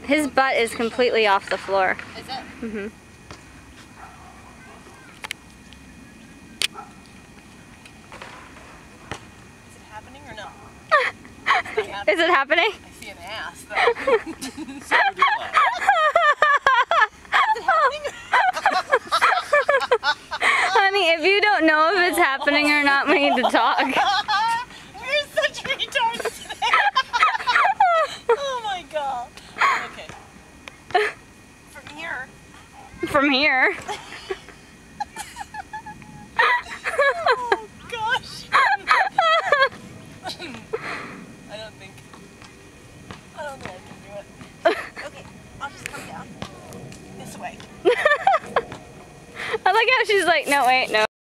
His butt is completely off the floor. Is it? Mm-hmm. Is it happening or no? Is it happening? I see an ass though. So do I. Honey, if you don't know if it's happening or not, we need to talk. We're such retards today. Oh my god. Okay. From here. From here. Oh gosh. I don't think I can do it. Okay, I'll just come down. This way. I like how she's like, no, wait, no.